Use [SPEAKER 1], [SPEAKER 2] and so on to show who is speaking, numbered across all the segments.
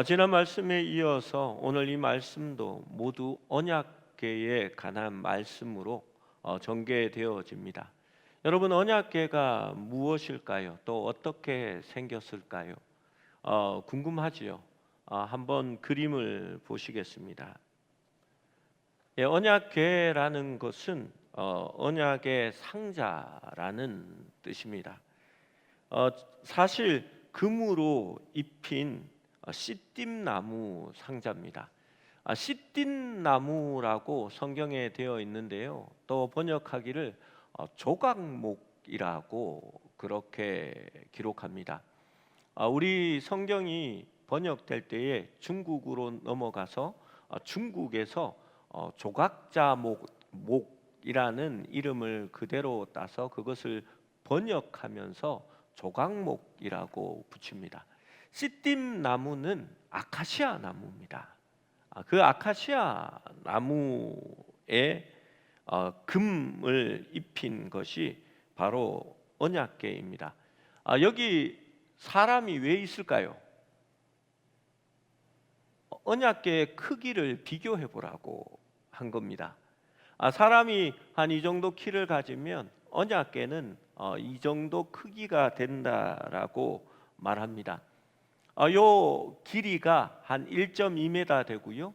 [SPEAKER 1] 지난 말씀에 이어서 오늘 이 말씀도 모두 언약궤에 관한 말씀으로 전개되어집니다. 여러분, 언약궤가 무엇일까요? 또 어떻게 생겼을까요? 궁금하지요? 한번 그림을 보시겠습니다. 예, 언약궤라는 것은 언약의 상자라는 뜻입니다. 어, 사실 금으로 입힌 씨띠나무 상자입니다. 씨띠나무라고 성경에 되어 있는데요. 또 번역하기를 조각목이라고 그렇게 기록합니다. 우리 성경이 번역될 때에 중국으로 넘어가서 중국에서 조각자목이라는 이름을 그대로 따서 그것을 번역하면서 조각목이라고 붙입니다. 씨띠 나무는 아카시아 나무입니다. 그 아카시아 나무에 금을 입힌 것이 바로 언약궤입니다. 여기 사람이 왜 있을까요? 언약궤의 크기를 비교해 보라고 한 겁니다. 사람이 한 이 정도 키를 가지면 언약궤는 이 정도 크기가 된다라고 말합니다. 요 길이가 한 1.2m 되고요.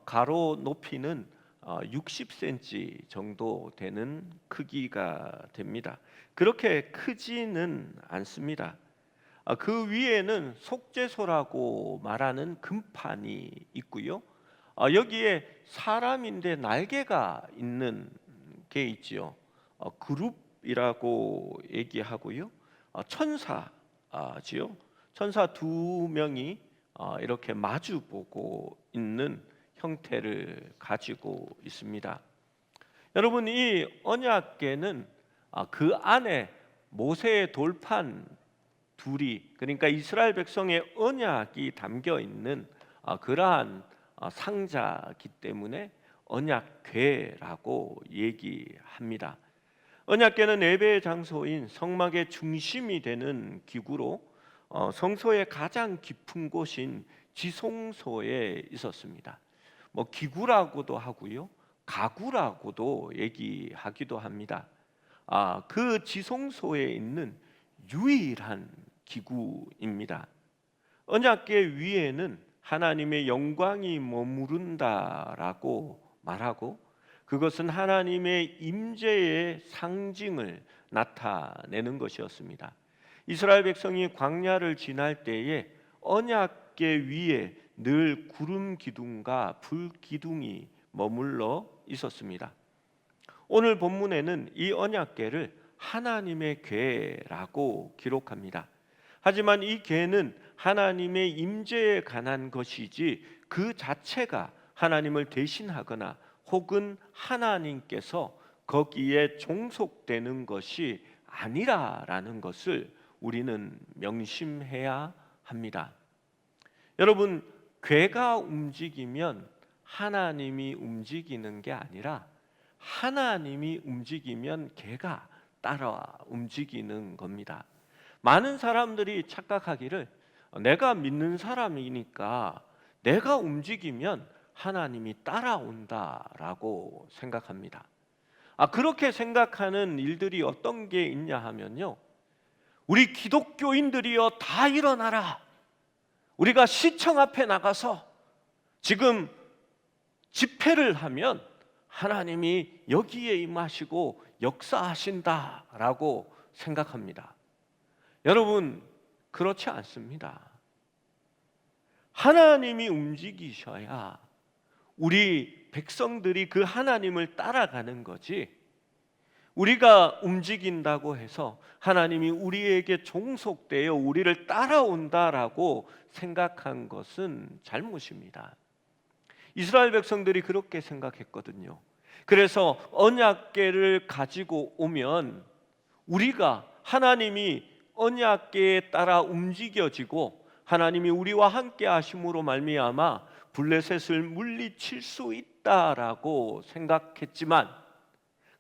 [SPEAKER 1] 가로 높이는 60cm 정도 되는 크기가 됩니다. 그렇게 크지는 않습니다. 그 위에는 속죄소라고 말하는 금판이 있고요. 여기에 사람인데 날개가 있는 게 있지요. 그룹이라고 얘기하고요. 천사지요. 천사 두 명이 이렇게 마주보고 있는 형태를 가지고 있습니다. 여러분, 이 언약궤는 그 안에 모세의 돌판 둘이, 그러니까 이스라엘 백성의 언약이 담겨 있는 그러한 상자이기 때문에 언약궤라고 얘기합니다. 언약궤는 예배의 장소인 성막의 중심이 되는 기구로 성소의 가장 깊은 곳인 지성소에 있었습니다. 기구라고도 하고요, 가구라고도 얘기하기도 합니다. 그 지성소에 있는 유일한 기구입니다. 언약궤 위에는 하나님의 영광이 머무른다라고 말하고, 그것은 하나님의 임재의 상징을 나타내는 것이었습니다. 이스라엘 백성이 광야를 지날 때에 언약궤 위에 늘 구름 기둥과 불 기둥이 머물러 있었습니다. 오늘 본문에는 이 언약궤를 하나님의 궤라고 기록합니다. 하지만 이 궤는 하나님의 임재에 관한 것이지 그 자체가 하나님을 대신하거나 혹은 하나님께서 거기에 종속되는 것이 아니라라는 것을 우리는 명심해야 합니다. 여러분, 궤가 움직이면 하나님이 움직이는 게 아니라 하나님이 움직이면 궤가 따라 움직이는 겁니다. 많은 사람들이 착각하기를 내가 믿는 사람이니까 내가 움직이면 하나님이 따라온다라고 생각합니다. 그렇게 생각하는 일들이 어떤 게 있냐 하면요, 우리 기독교인들이여 다 일어나라, 우리가 시청 앞에 나가서 지금 집회를 하면 하나님이 여기에 임하시고 역사하신다라고 생각합니다. 여러분, 그렇지 않습니다. 하나님이 움직이셔야 우리 백성들이 그 하나님을 따라가는 거지, 우리가 움직인다고 해서 하나님이 우리에게 종속되어 우리를 따라온다라고 생각한 것은 잘못입니다. 이스라엘 백성들이 그렇게 생각했거든요. 그래서 언약궤를 가지고 오면 우리가 하나님이 언약궤에 따라 움직여지고 하나님이 우리와 함께 하심으로 말미암아 블레셋을 물리칠 수 있다라고 생각했지만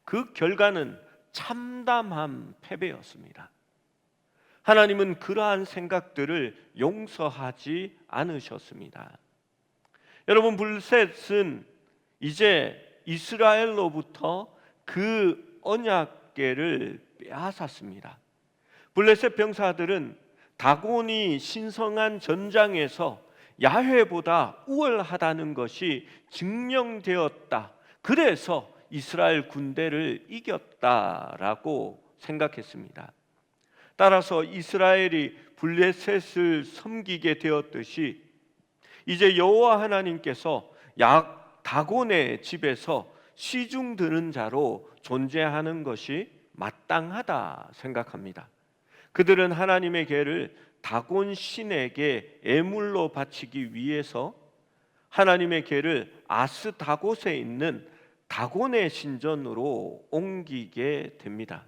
[SPEAKER 1] 그 결과는 참담한 패배였습니다. 하나님은 그러한 생각들을 용서하지 않으셨습니다. 여러분, 블레셋은 이제 이스라엘로부터 그 언약궤를 빼앗았습니다. 블레셋 병사들은 다곤이 신성한 전장에서 야훼보다 우월하다는 것이 증명되었다, 그래서 이스라엘 군대를 이겼다라고 생각했습니다. 따라서 이스라엘이 블레셋을 섬기게 되었듯이 이제 여호와 하나님께서 다곤의 집에서 시중 드는 자로 존재하는 것이 마땅하다 생각합니다. 그들은 하나님의 궤를 다곤 신에게 예물로 바치기 위해서 하나님의 궤를 아스다곳에 있는 다곤의 신전으로 옮기게 됩니다.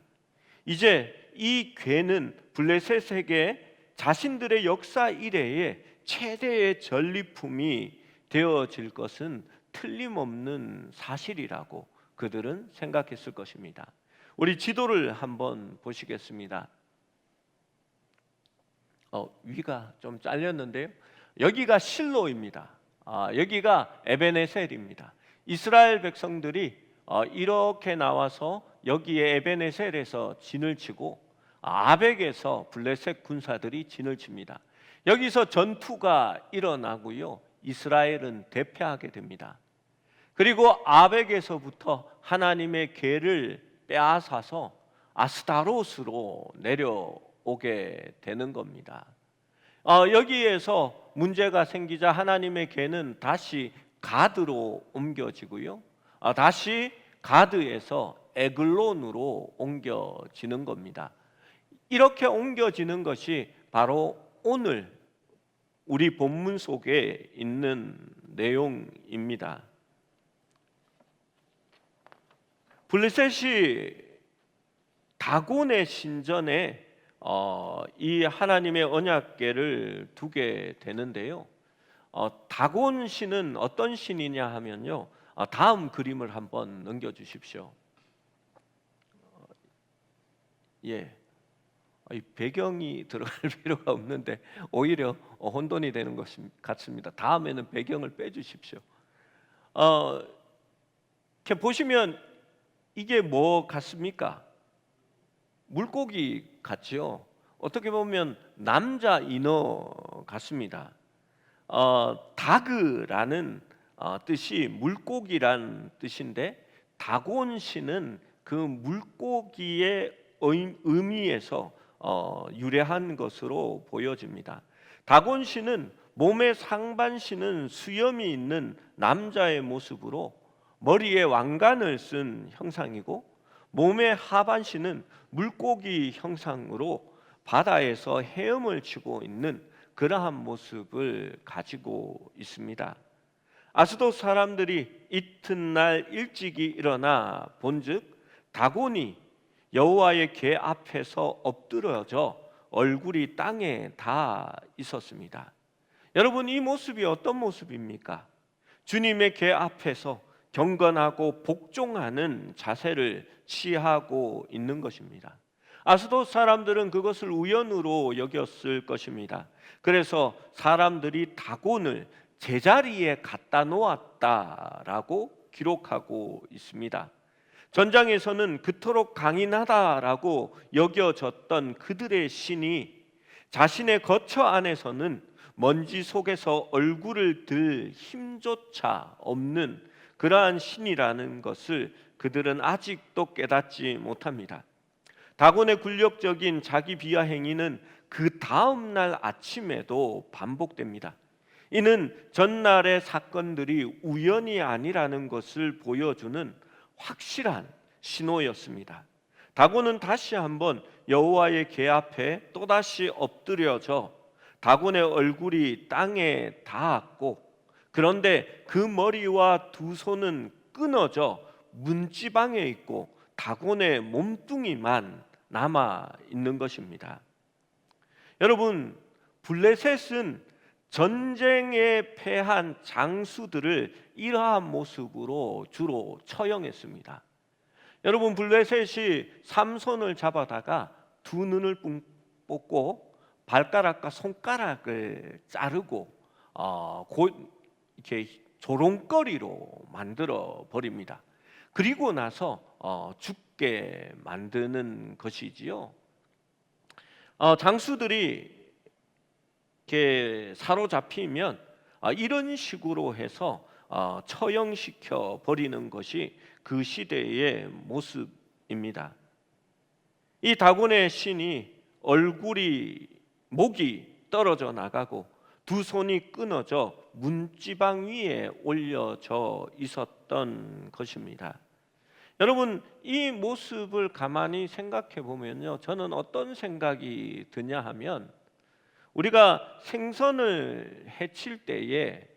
[SPEAKER 1] 이제 이 궤는 블레셋에게 자신들의 역사 이래의 최대의 전리품이 되어질 것은 틀림없는 사실이라고 그들은 생각했을 것입니다. 우리 지도를 한번 보시겠습니다. 위가 좀 잘렸는데요. 여기가 실로입니다. 여기가 에베네셀입니다. 이스라엘 백성들이 이렇게 나와서 여기에 에베네셀에서 진을 치고 아벡에서 블레셋 군사들이 진을 칩니다. 여기서 전투가 일어나고요, 이스라엘은 대패하게 됩니다. 그리고 아벡에서부터 하나님의 궤를 빼앗아서 아스타롯으로 내려오게 되는 겁니다. 여기에서 문제가 생기자 하나님의 궤는 다시 가드로 옮겨지고요, 다시 가드에서 에글론으로 옮겨지는 겁니다. 이렇게 옮겨지는 것이 바로 오늘 우리 본문 속에 있는 내용입니다. 블레셋이 다곤의 신전에 이 하나님의 언약궤를 두게 되는데요. 다곤 신은 어떤 신이냐 하면요, 다음 그림을 한번 넘겨주십시오. 이 배경이 들어갈 필요가 없는데 오히려 혼돈이 되는 것 같습니다. 다음에는 배경을 빼주십시오. 이렇게 보시면 이게 뭐 같습니까? 물고기 같죠? 어떻게 보면 남자 인어 같습니다. 다그라는 뜻이 물고기란 뜻인데 다곤신은 그 물고기의 의미에서 유래한 것으로 보여집니다. 다곤신은 몸의 상반신은 수염이 있는 남자의 모습으로 머리에 왕관을 쓴 형상이고, 몸의 하반신은 물고기 형상으로 바다에서 헤엄을 치고 있는 그러한 모습을 가지고 있습니다. 아스돗 사람들이 이튿날 일찍이 일어나 본즉 다곤이 여호와의 궤 앞에서 엎드려져 얼굴이 땅에 닿아 있었습니다. 여러분, 이 모습이 어떤 모습입니까? 주님의 궤 앞에서 경건하고 복종하는 자세를 취하고 있는 것입니다. 아스돗 사람들은 그것을 우연으로 여겼을 것입니다. 그래서 사람들이 다곤을 제자리에 갖다 놓았다라고 기록하고 있습니다. 전장에서는 그토록 강인하다라고 여겨졌던 그들의 신이 자신의 거처 안에서는 먼지 속에서 얼굴을 들 힘조차 없는 그러한 신이라는 것을 그들은 아직도 깨닫지 못합니다. 다곤의 굴욕적인 자기 비하 행위는 그 다음 날 아침에도 반복됩니다. 이는 전날의 사건들이 우연이 아니라는 것을 보여주는 확실한 신호였습니다. 다곤은 다시 한번 여호와의 궤 앞에 또다시 엎드려져 다곤의 얼굴이 땅에 닿았고, 그런데 그 머리와 두 손은 끊어져 문지방에 있고 다곤의 몸뚱이만 남아 있는 것입니다. 여러분, 블레셋은 전쟁에 패한 장수들을 이러한 모습으로 주로 처형했습니다. 여러분, 블레셋이 삼손을 잡아다가 두 눈을 뽑고 발가락과 손가락을 자르고 이렇게 조롱거리로 만들어 버립니다. 그리고 나서 죽게 만드는 것이지요. 장수들이 이렇게 사로잡히면 이런 식으로 해서 처형시켜 버리는 것이 그 시대의 모습입니다. 이 다곤의 신이 목이 떨어져 나가고 두 손이 끊어져 문지방 위에 올려져 있었던 것입니다. 여러분, 이 모습을 가만히 생각해 보면요, 저는 어떤 생각이 드냐 하면, 우리가 생선을 해칠 때에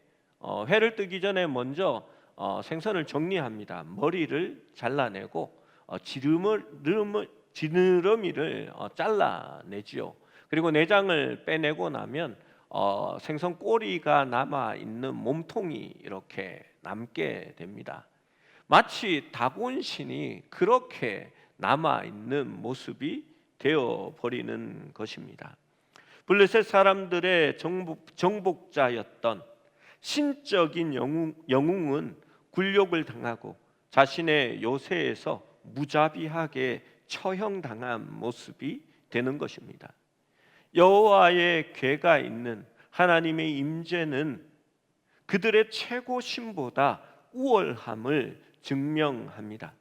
[SPEAKER 1] 회를 뜨기 전에 먼저 생선을 정리합니다. 머리를 잘라내고 지느러미를 잘라내지요. 그리고 내장을 빼내고 나면 생선 꼬리가 남아 있는 몸통이 이렇게 남게 됩니다. 마치 다곤신이 그렇게 남아 있는 모습이 되어 버리는 것입니다. 블레셋 사람들의 정복자였던 신적인 영웅은 굴욕을 당하고 자신의 요새에서 무자비하게 처형당한 모습이 되는 것입니다. 여호와의 궤가 있는 하나님의 임재는 그들의 최고 신보다 우월함을 증명합니다.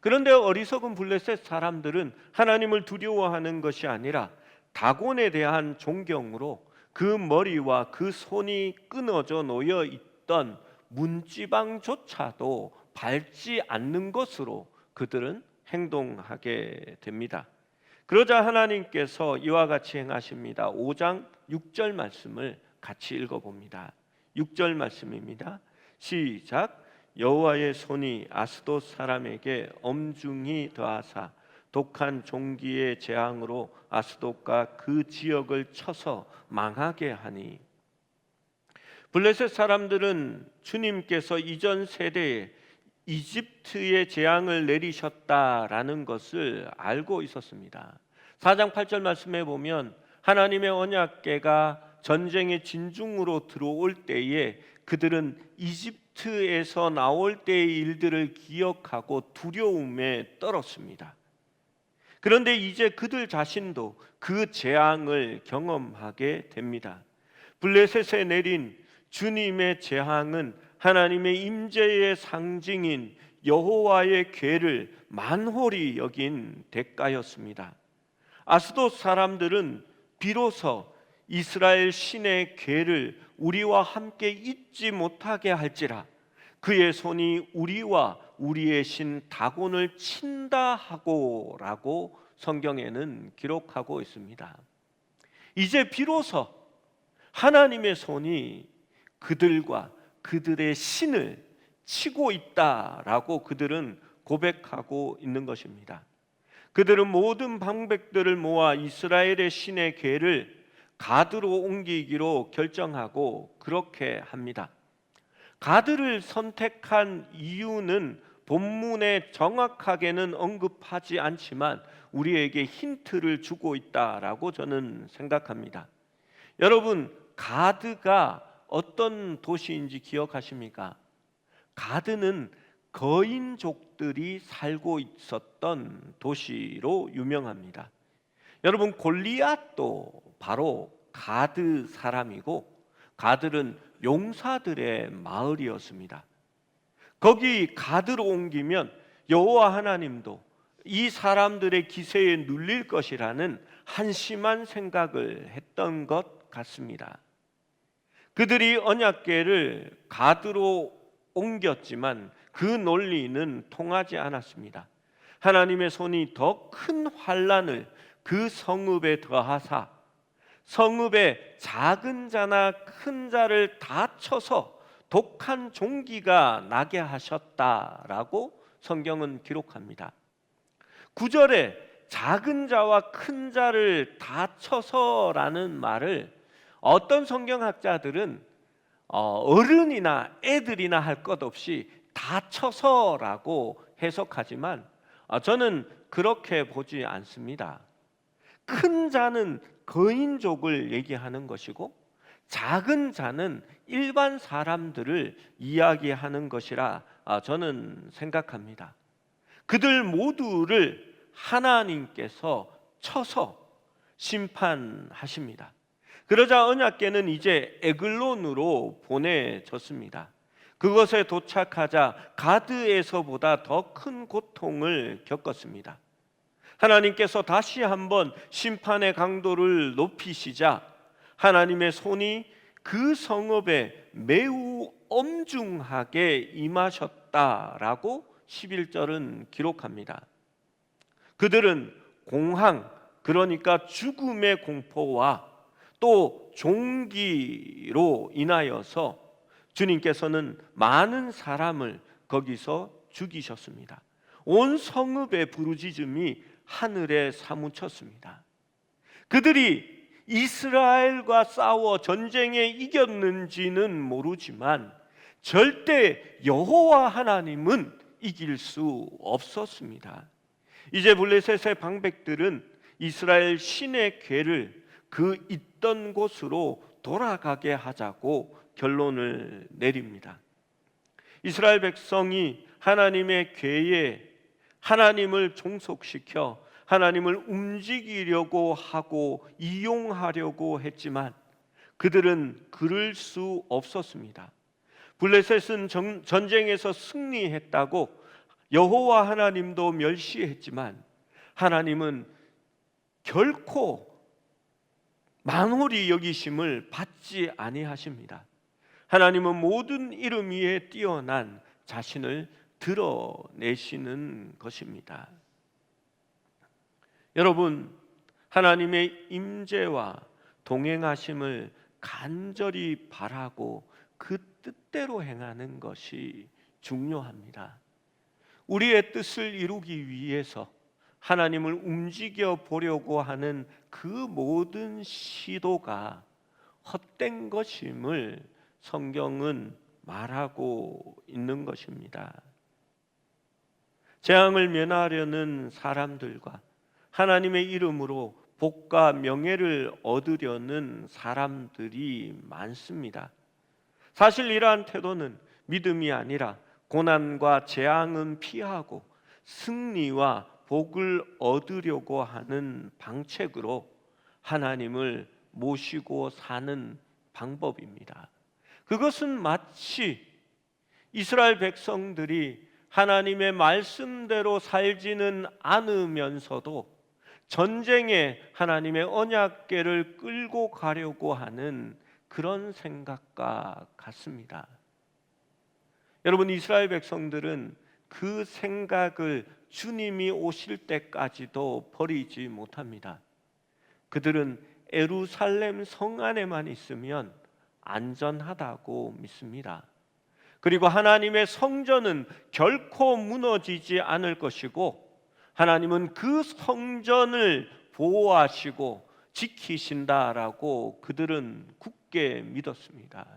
[SPEAKER 1] 그런데 어리석은 블레셋 사람들은 하나님을 두려워하는 것이 아니라 다곤에 대한 존경으로 그 머리와 그 손이 끊어져 놓여 있던 문지방조차도 밟지 않는 것으로 그들은 행동하게 됩니다. 그러자 하나님께서 이와 같이 행하십니다. 5장 6절 말씀을 같이 읽어봅니다. 6절 말씀입니다. 시작. 여호와의 손이 아스돗 사람에게 엄중히 더하사 독한 종기의 재앙으로 아스돗과 그 지역을 쳐서 망하게 하니. 블레셋 사람들은 주님께서 이전 세대에 이집트의 재앙을 내리셨다라는 것을 알고 있었습니다. 4장 8절 말씀에 보면 하나님의 언약궤가 전쟁의 진중으로 들어올 때에 그들은 이집트에서 나올 때의 일들을 기억하고 두려움에 떨었습니다. 그런데 이제 그들 자신도 그 재앙을 경험하게 됩니다. 블레셋에 내린 주님의 재앙은 하나님의 임재의 상징인 여호와의 궤를 만홀히 여긴 대가였습니다. 아스돗 사람들은 비로소 이스라엘 신의 궤를 우리와 함께 잊지 못하게 할지라 그의 손이 우리와 우리의 신 다곤을 친다 하고 라고 성경에는 기록하고 있습니다. 이제 비로소 하나님의 손이 그들과 그들의 신을 치고 있다라고 그들은 고백하고 있는 것입니다. 그들은 모든 방백들을 모아 이스라엘의 신의 궤를 가드로 옮기기로 결정하고 그렇게 합니다. 가드를 선택한 이유는 본문에 정확하게는 언급하지 않지만 우리에게 힌트를 주고 있다라고 저는 생각합니다. 여러분, 가드가 어떤 도시인지 기억하십니까? 가드는 거인족들이 살고 있었던 도시로 유명합니다. 여러분, 골리앗도 바로 가드 사람이고 가드는 용사들의 마을이었습니다. 거기 가드로 옮기면 여호와 하나님도 이 사람들의 기세에 눌릴 것이라는 한심한 생각을 했던 것 같습니다. 그들이 언약궤를 가드로 옮겼지만 그 논리는 통하지 않았습니다. 하나님의 손이 더 큰 환난을 그 성읍에 더하사 성읍에 작은 자나 큰 자를 다 쳐서 독한 종기가 나게 하셨다라고 성경은 기록합니다. 9절에 작은 자와 큰 자를 다 쳐서라는 말을 어떤 성경학자들은 어른이나 애들이나 할 것 없이 다 쳐서라고 해석하지만 저는 그렇게 보지 않습니다. 큰 자는 거인족을 얘기하는 것이고 작은 자는 일반 사람들을 이야기하는 것이라 저는 생각합니다. 그들 모두를 하나님께서 쳐서 심판하십니다. 그러자 언약궤는 이제 에글론으로 보내졌습니다. 그것에 도착하자 가드에서보다 더 큰 고통을 겪었습니다. 하나님께서 다시 한번 심판의 강도를 높이시자 하나님의 손이 그 성읍에 매우 엄중하게 임하셨다라고 11절은 기록합니다. 그들은 공황, 그러니까 죽음의 공포와 또 종기로 인하여서 주님께서는 많은 사람을 거기서 죽이셨습니다. 온 성읍의 부르짖음이 하늘에 사무쳤습니다. 그들이 이스라엘과 싸워 전쟁에 이겼는지는 모르지만 절대 여호와 하나님은 이길 수 없었습니다. 이제 블레셋의 방백들은 이스라엘 신의 궤를 그 있던 곳으로 돌아가게 하자고 결론을 내립니다. 이스라엘 백성이 하나님의 궤에 하나님을 종속시켜 하나님을 움직이려고 하고 이용하려고 했지만 그들은 그럴 수 없었습니다. 블레셋은 전쟁에서 승리했다고 여호와 하나님도 멸시했지만 하나님은 결코 만홀히 여기심을 받지 아니하십니다. 하나님은 모든 이름 위에 뛰어난 자신을 드러내시는 것입니다. 여러분, 하나님의 임재와 동행하심을 간절히 바라고 그 뜻대로 행하는 것이 중요합니다. 우리의 뜻을 이루기 위해서 하나님을 움직여 보려고 하는 그 모든 시도가 헛된 것임을 성경은 말하고 있는 것입니다. 재앙을 면하려는 사람들과 하나님의 이름으로 복과 명예를 얻으려는 사람들이 많습니다. 사실 이러한 태도는 믿음이 아니라 고난과 재앙은 피하고 승리와 복을 얻으려고 하는 방책으로 하나님을 모시고 사는 방법입니다. 그것은 마치 이스라엘 백성들이 하나님의 말씀대로 살지는 않으면서도 전쟁에 하나님의 언약궤를 끌고 가려고 하는 그런 생각과 같습니다. 여러분, 이스라엘 백성들은 그 생각을 주님이 오실 때까지도 버리지 못합니다. 그들은 예루살렘 성 안에만 있으면 안전하다고 믿습니다. 그리고 하나님의 성전은 결코 무너지지 않을 것이고 하나님은 그 성전을 보호하시고 지키신다라고 그들은 굳게 믿었습니다.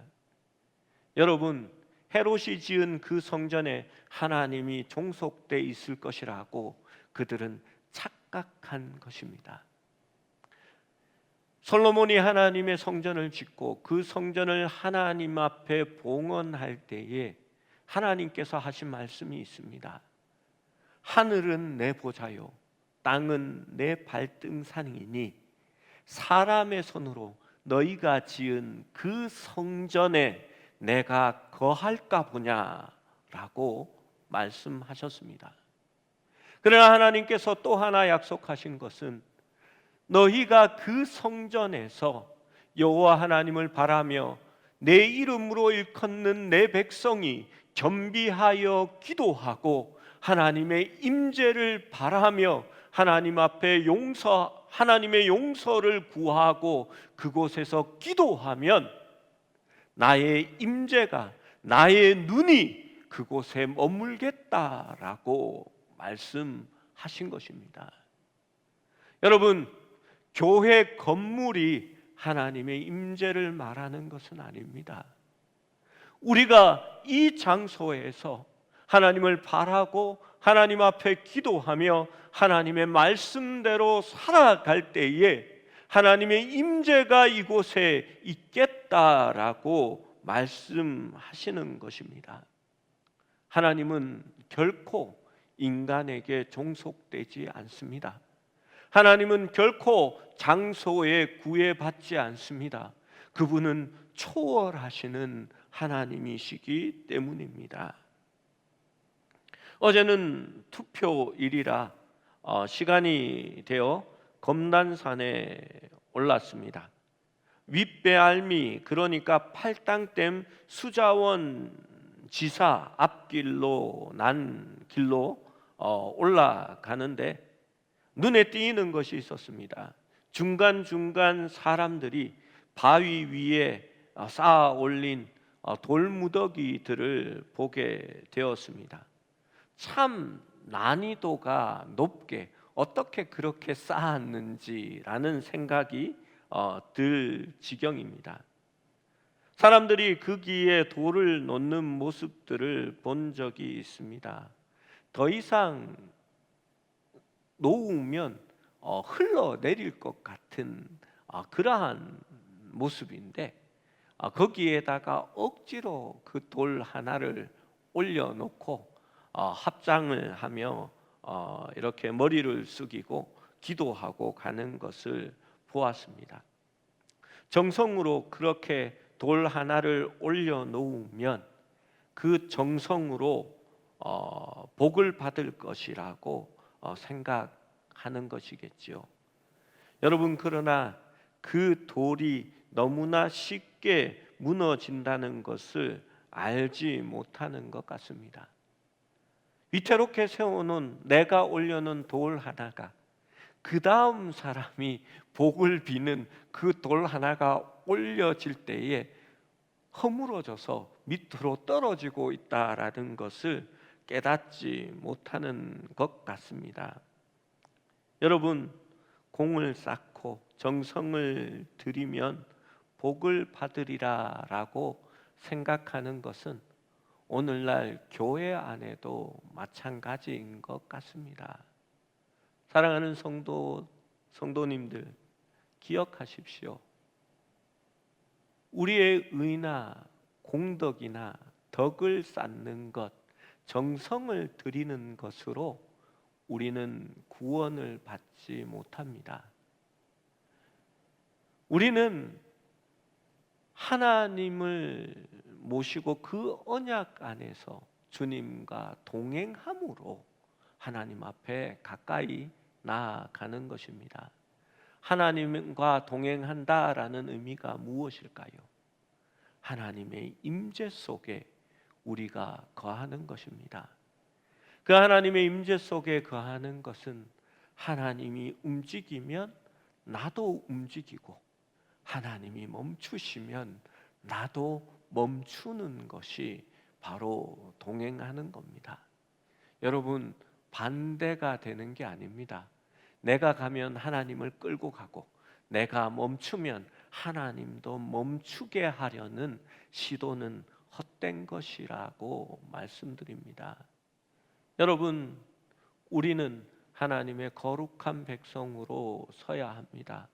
[SPEAKER 1] 여러분, 헤롯이 지은 그 성전에 하나님이 종속돼 있을 것이라고 그들은 착각한 것입니다. 솔로몬이 하나님의 성전을 짓고 그 성전을 하나님 앞에 봉헌할 때에 하나님께서 하신 말씀이 있습니다. 하늘은 내 보좌요 땅은 내 발등상이니 사람의 손으로 너희가 지은 그 성전에 내가 거할까 보냐라고 말씀하셨습니다. 그러나 하나님께서 또 하나 약속하신 것은 너희가 그 성전에서 여호와 하나님을 바라며 내 이름으로 일컫는 내 백성이 겸비하여 기도하고 하나님의 임재를 바라며 하나님 앞에 하나님의 용서를 구하고 그곳에서 기도하면 나의 임재가 나의 눈이 그곳에 머물겠다라고 말씀하신 것입니다. 여러분, 교회 건물이 하나님의 임재를 말하는 것은 아닙니다. 우리가 이 장소에서 하나님을 바라고 하나님 앞에 기도하며 하나님의 말씀대로 살아갈 때에 하나님의 임재가 이곳에 있겠다라고 말씀하시는 것입니다. 하나님은 결코 인간에게 종속되지 않습니다. 하나님은 결코 장소에 구애받지 않습니다. 그분은 초월하시는 하나님이시기 때문입니다. 어제는 투표일이라 시간이 되어 검단산에 올랐습니다. 윗배알미, 그러니까 팔당댐 수자원 지사 앞길로 난 길로 올라가는데 눈에 띄는 것이 있었습니다. 중간중간 사람들이 바위 위에 쌓아 올린 돌무더기들을 보게 되었습니다. 참 난이도가 높게 어떻게 그렇게 쌓았는지라는 생각이 들 지경입니다. 사람들이 거기에 돌을 놓는 모습들을 본 적이 있습니다. 더 이상 놓으면 흘러내릴 것 같은 그러한 모습인데 거기에다가 억지로 그 돌 하나를 올려놓고 합장을 하며 이렇게 머리를 숙이고 기도하고 가는 것을 보았습니다. 정성으로 그렇게 돌 하나를 올려놓으면 그 정성으로 복을 받을 것이라고 생각하는 것이겠지요. 여러분, 그러나 그 돌이 너무나 쉽게 무너진다는 것을 알지 못하는 것 같습니다. 위태롭게 세워놓은 내가 올려놓은 돌 하나가 그 다음 사람이 복을 비는 그 돌 하나가 올려질 때에 허물어져서 밑으로 떨어지고 있다라는 것을 깨닫지 못하는 것 같습니다. 여러분, 공을 쌓고 정성을 들이면 복을 받으리라 라고 생각하는 것은 오늘날 교회 안에도 마찬가지인 것 같습니다. 사랑하는 성도님들, 기억하십시오. 우리의 의나 공덕이나 덕을 쌓는 것, 정성을 들이는 것으로 우리는 구원을 받지 못합니다. 우리는 하나님을 모시고 그 언약 안에서 주님과 동행함으로 하나님 앞에 가까이 나아가는 것입니다. 하나님과 동행한다라는 의미가 무엇일까요? 하나님의 임재 속에 우리가 거하는 것입니다. 그 하나님의 임재 속에 거하는 것은 하나님이 움직이면 나도 움직이고 하나님이 멈추시면 나도 멈추는 것이 바로 동행하는 겁니다. 여러분, 반대가 되는 게 아닙니다. 내가 가면 하나님을 끌고 가고 내가 멈추면 하나님도 멈추게 하려는 시도는 헛된 것이라고 말씀드립니다. 여러분, 우리는 하나님의 거룩한 백성으로 서야 합니다.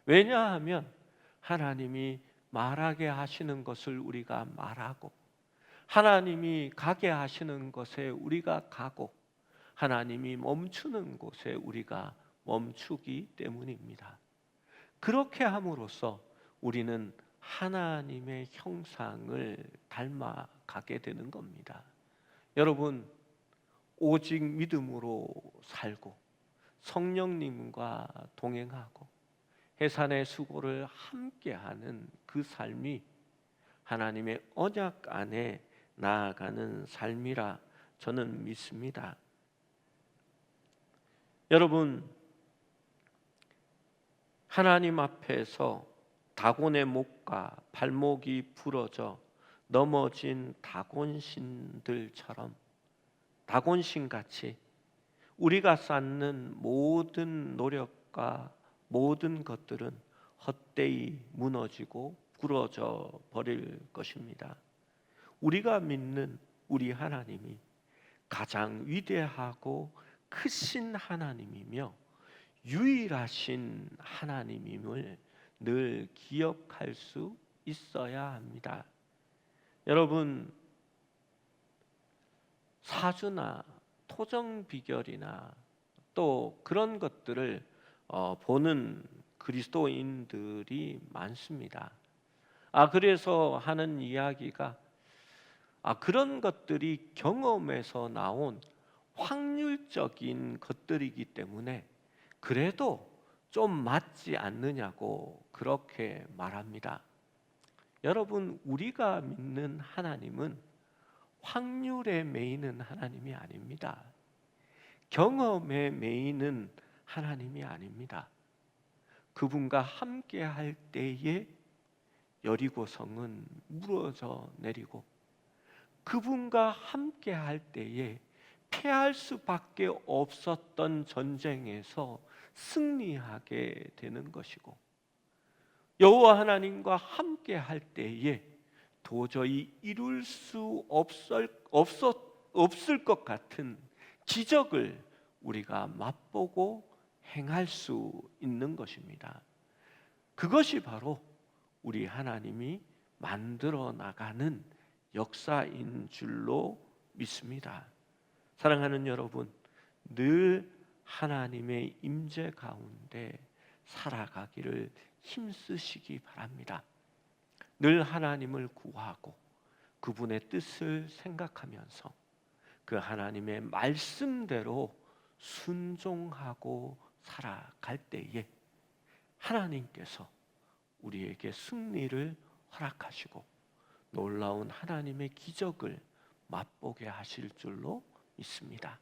[SPEAKER 1] 왜냐하면 하나님이 말하게 하시는 것을 우리가 말하고 하나님이 가게 하시는 곳에 우리가 가고 하나님이 멈추는 곳에 우리가 멈추기 때문입니다. 그렇게 함으로써 우리는 하나님의 형상을 닮아가게 되는 겁니다. 여러분, 오직 믿음으로 살고 성령님과 동행하고 해산의 수고를 함께하는 그 삶이 하나님의 언약 안에 나아가는 삶이라 저는 믿습니다. 여러분, 하나님 앞에서 다곤의 목과 발목이 부러져 넘어진 다곤신들처럼 다곤신같이 우리가 쌓는 모든 노력과 모든 것들은 헛되이 무너지고 부러져 버릴 것입니다. 우리가 믿는 우리 하나님이 가장 위대하고 크신 하나님이며 유일하신 하나님임을 늘 기억할 수 있어야 합니다. 여러분, 사주나 토정 비결이나 또 그런 것들을 보는 그리스도인들이 많습니다. 그래서 하는 이야기가 그런 것들이 경험에서 나온 확률적인 것들이기 때문에 그래도 좀 맞지 않느냐고 그렇게 말합니다. 여러분, 우리가 믿는 하나님은 확률에 매이는 하나님이 아닙니다. 경험에 매이는 하나님이 아닙니다. 그분과 함께 할 때에 여리고성은 무너져 내리고 그분과 함께 할 때에 패할 수밖에 없었던 전쟁에서 승리하게 되는 것이고 여호와 하나님과 함께 할 때에 도저히 이룰 수 없을 것 같은 기적을 우리가 맛보고 행할 수 있는 것입니다. 그것이 바로 우리 하나님이 만들어 나가는 역사인 줄로 믿습니다. 사랑하는 여러분, 늘 하나님의 임재 가운데 살아가기를 힘쓰시기 바랍니다. 늘 하나님을 구하고 그분의 뜻을 생각하면서 그 하나님의 말씀대로 순종하고 살아갈 때에 하나님께서 우리에게 승리를 허락하시고 놀라운 하나님의 기적을 맛보게 하실 줄로 믿습니다.